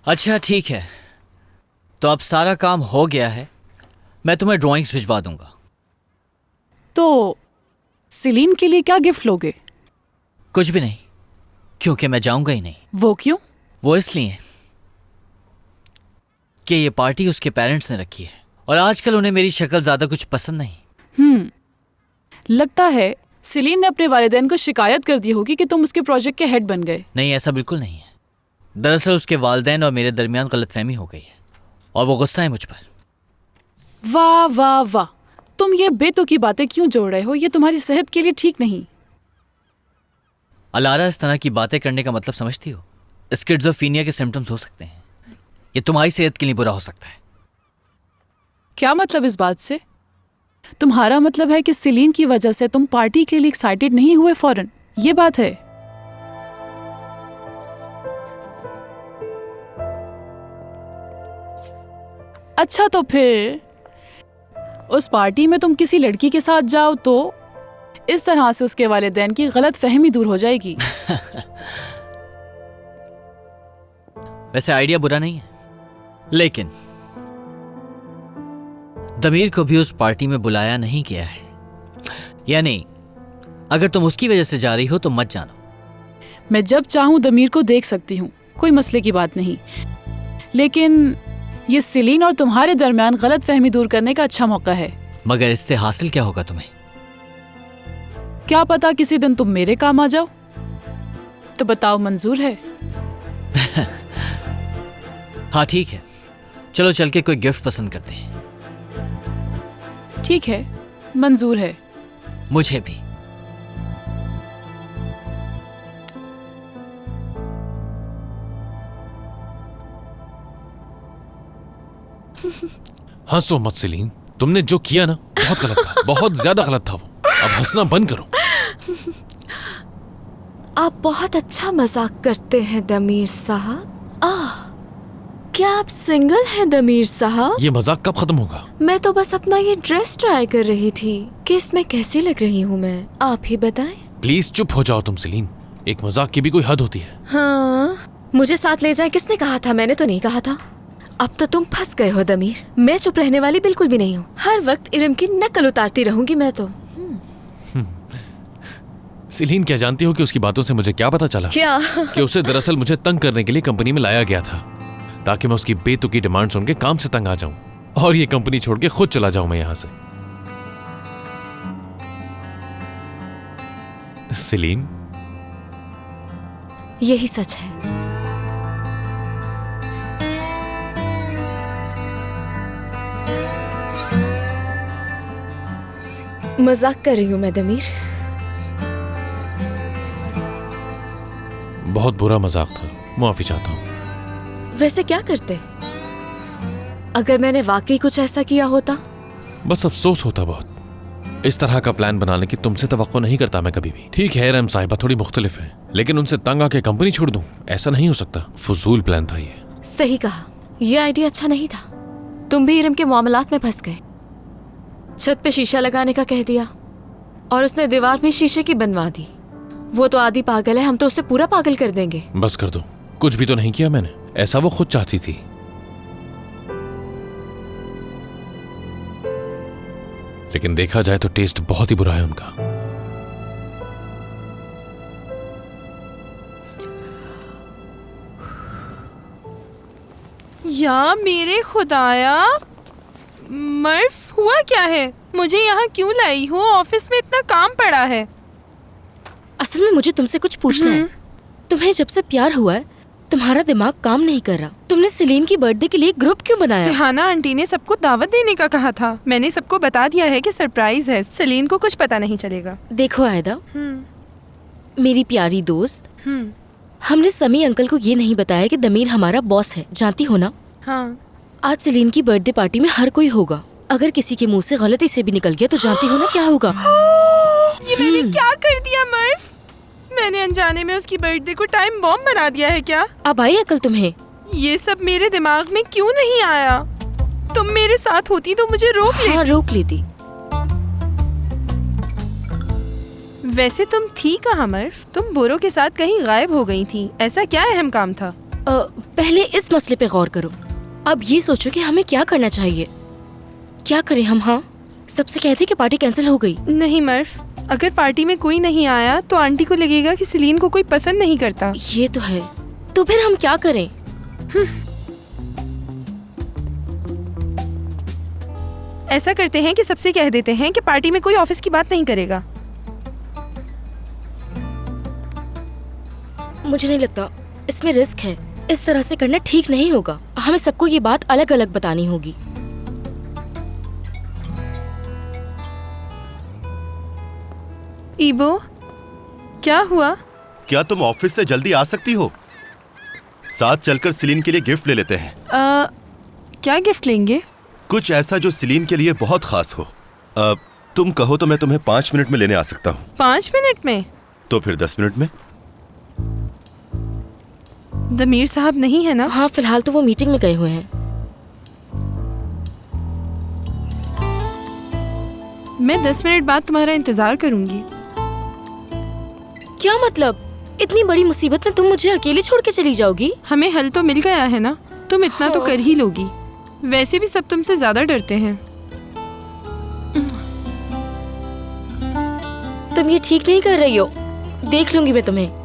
अच्छा ठीक है, तो अब सारा काम हो गया है, मैं तुम्हें ड्राइंग्स भिजवा दूंगा। तो सेलिन के लिए क्या गिफ्ट लोगे? कुछ भी नहीं, क्योंकि मैं जाऊंगा ही नहीं। वो क्यों? वो इसलिए कि ये पार्टी उसके पेरेंट्स ने रखी है और आजकल उन्हें मेरी शक्ल ज्यादा कुछ पसंद नहीं। लगता है सेलिन ने अपने वालिदैन को शिकायत कर दी होगी कि तुम उसके प्रोजेक्ट के हेड बन गए। नहीं, ऐसा बिल्कुल नहीं है। दरअसल उसके वालिदैन और मेरे दरमियान गलतफहमी हो गई है और वो गुस्सा है मुझ पर। वाह वाह वाह, तुम ये बेतुकी बातें क्यों जोड़ रहे हो? ये तुम्हारी सेहत के लिए ठीक नहीं। अलारा, इस तरह की बातें करने का मतलब समझती हो? स्किज़ोफ्रेनिया के सिम्टम्स हो सकते हैं। ये तुम्हारी सेहत के लिए बुरा हो सकता है। क्या मतलब इस बात से? तुम्हारा मतलब है कि सेलिन की वजह से तुम पार्टी के लिए एक्साइटेड नहीं हुए फौरन, ये बात है? अच्छा, तो फिर उस पार्टी में तुम किसी लड़की के साथ जाओ तो इस तरह से उसके वालिदैन की गलत फहमी दूर हो जाएगी। वैसे आइडिया बुरा नहीं है, लेकिन दमीर को भी उस पार्टी में बुलाया नहीं गया है। यानी अगर तुम उसकी वजह से जा रही हो तो मत जानो। मैं जब चाहूं दमीर को देख सकती हूँ, कोई मसले की बात नहीं, लेकिन ये सेलिन और तुम्हारे दरमियान गलत फहमी दूर करने का अच्छा मौका है। मगर इससे हासिल क्या होगा तुम्हें? क्या पता किसी दिन तुम मेरे काम आ जाओ। तो बताओ, मंजूर है? हाँ ठीक है, चलो चल के कोई गिफ्ट पसंद करते हैं। ठीक है, मंजूर है। मुझे भी। हंसो मत सेलिन, तुमने जो किया ना बहुत गलत था, बहुत ज्यादा गलत था वो। अब हंसना बंद करो। आप बहुत अच्छा मजाक करते हैं दमीर साहब। क्या आप सिंगल हैं दमीर साहब? ये मजाक कब खत्म होगा? मैं तो बस अपना ये ड्रेस ट्राई कर रही थी कि इसमें कैसी लग रही हूँ मैं। आप ही बताएं। प्लीज चुप हो जाओ तुम सेलिन, एक मजाक की भी कोई हद होती है। हाँ, मुझे साथ ले जाए किसने कहा था? मैंने तो नहीं कहा था। अब तो तुम फंस गए हो दमीर। मैं चुप रहने वाली बिल्कुल भी नहीं हूँ। हर वक्त इरम की नकल उतारती रहूंगी मैं तो। सेलिन, क्या जानती हो कि उसकी बातों से मुझे क्या पता चला? क्या? कि उसे दरअसल मुझे तंग करने के लिए कंपनी में लाया गया था, ताकि मैं उसकी बेतुकी डिमांड सुन के काम से तंग आ जाऊं और ये कंपनी छोड़ के खुद चला जाऊं मैं यहां से। सेलिन, यही सच है। मजाक कर रही हूँ मैं दमीर। बहुत बुरा मजाक था, माफी चाहता हूँ। वैसे क्या करते अगर मैंने वाकई कुछ ऐसा किया होता? बस अफसोस होता बहुत। इस तरह का प्लान बनाने की तुमसे तवक्को नहीं करता मैं कभी भी। ठीक है रम साहिबा थोड़ी मुख्तलिफ है, लेकिन उनसे तंग आके कंपनी छोड़ दूं, ऐसा नहीं हो सकता। फजूल प्लान था ये। सही कहा, यह आइडिया अच्छा नहीं था। तुम भी इरम के मामलात में फंस गए। छत पे शीशा लगाने का कह दिया और उसने दीवार भी शीशे की बनवा दी। वो तो आधी पागल है, हम तो उससे पूरा पागल कर देंगे। बस कर दो, कुछ भी तो नहीं किया मैंने, ऐसा वो खुद चाहती थी। लेकिन देखा जाए तो टेस्ट बहुत ही बुरा है उनका। या मेरे खुदाया, मर्फ हुआ क्या है? मुझे यहाँ क्यों लाई हो? ऑफिस में इतना काम पड़ा है। असल में मुझे तुमसे कुछ पूछना है। तुम्हें जब से प्यार हुआ है तुम्हारा दिमाग काम नहीं कर रहा। तुमने सेलिन की बर्थडे के लिए ग्रुप क्यों बनाया? रिहाना आंटी ने सबको दावत देने का कहा था। मैंने सबको बता दिया है कि सरप्राइज है, सेलिन को कुछ पता नहीं चलेगा। देखो आयदा, मेरी प्यारी दोस्त, हमने समी अंकल को ये नहीं बताया कि दमीर हमारा बॉस है, जानती हो ना? हाँ। आज सेलिन की बर्थडे पार्टी में हर कोई होगा। अगर किसी के मुंह से गलती से भी निकल गया तो जानती हो ना क्या होगा? ये मैंने क्या कर दिया मर्फ? मैंने अनजाने में उसकी बर्थडे को टाइम बॉम्ब बना दिया है क्या? अब आई अकल तुम्हें? ये सब मेरे दिमाग में क्यों नहीं आया? तुम मेरे साथ होती तो मुझे रोक लेती। हाँ, रोक लेती। वैसे तुम थी कहाँ मर्फ? तुम बोरो के साथ कहीं गायब हो गई थी। ऐसा क्या अहम काम था? पहले इस इस मसले पे गौर करो। अब ये सोचो कि हमें क्या करना चाहिए। क्या करें हम? हाँ, सबसे कहते कि पार्टी कैंसिल हो गई। नहीं मर्फ, अगर पार्टी में कोई नहीं आया तो आंटी को लगेगा कि सेलीन को कोई पसंद नहीं करता। ये तो है। तो फिर हम क्या करें? ऐसा करते हैं कि सबसे कह देते हैं कि पार्टी में कोई ऑफिस की बात नहीं करेगा। मुझे नहीं लगता, इसमें रिस्क है। इस तरह से करना ठीक नहीं होगा। हमें सबको ये बात अलग अलग बतानी होगी। ईबो, क्या हुआ? क्या तुम ऑफिस से जल्दी आ सकती हो? साथ चलकर सेलीन के लिए गिफ्ट ले लेते हैं। क्या गिफ्ट लेंगे? कुछ ऐसा जो सेलीन के लिए बहुत खास हो। तुम कहो तो मैं तुम्हें 5 मिनट में लेने आ सकता हूँ। 5 मिनट में? तो फिर 10 मिनट में। दमीर साहब नहीं है ना? हाँ, फिलहाल तो वो मीटिंग में गए हुए हैं। मैं 10 मिनट बाद तुम्हारा इंतजार करूंगी। क्या मतलब? इतनी बड़ी मुसीबत में तुम मुझे अकेले छोड़ के चली जाओगी? हमें हल तो मिल गया है ना, तुम इतना तो कर ही लोगी। वैसे भी सब तुमसे ज्यादा डरते हैं। तुम ये ठीक नहीं कर रही हो। देख लूंगी मैं तुम्हें।